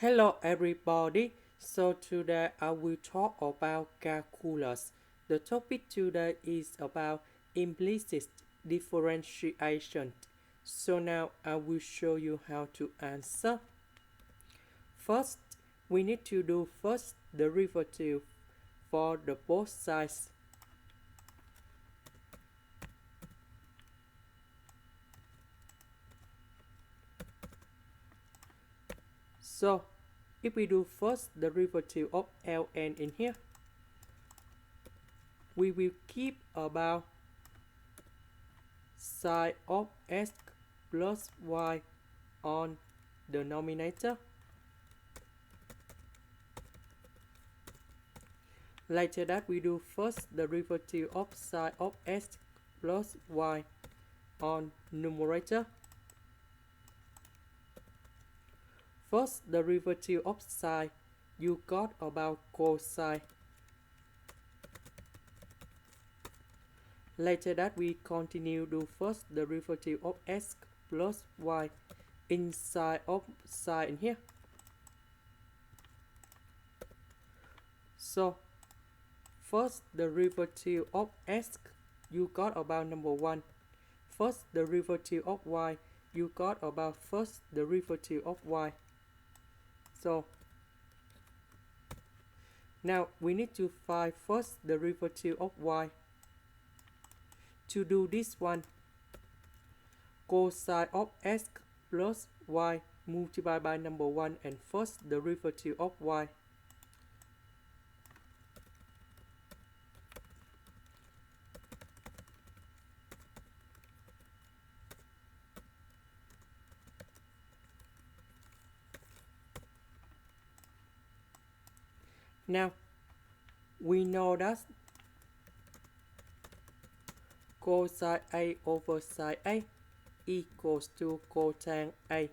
Hello everybody. So today I will talk about calculus. The topic today is about implicit differentiation. So now I will show you how to answer. First, we need to do first derivative for the both sides. So if we do first derivative of ln in here, we will keep about sine of x plus y on the denominator. Later that we do first derivative of sine of x plus y on numerator. First derivative of sine, you got about cosine. Later that we continue do first derivative of x plus y inside of sine in here. So first derivative of x, you got about number 1. First derivative of y, you got about first derivative of y. So now we need to find first derivative of y. To do this one, cosine of x plus y multiplied by number 1 and first derivative of y. Now we know that cosine A over sine A equals to cotangent A.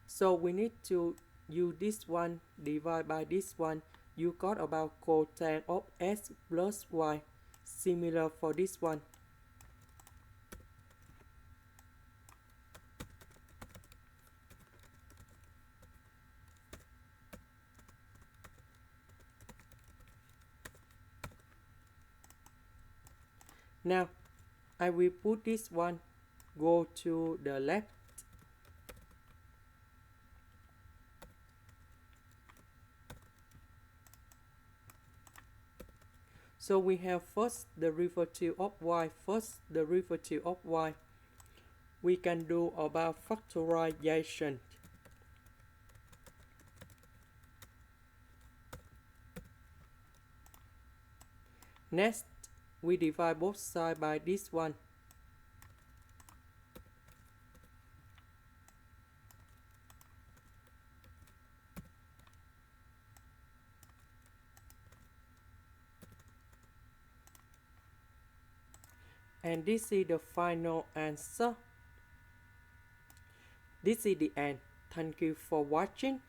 So we need to use this one divide by this one. You got about cotangent of x plus y. Similar for this one. Now I will put this one go to the left. So we have first derivative of y, first derivative of y. We can do about factorization. Next, we divide both sides by this one. And this is the final answer. This is the end. Thank you for watching.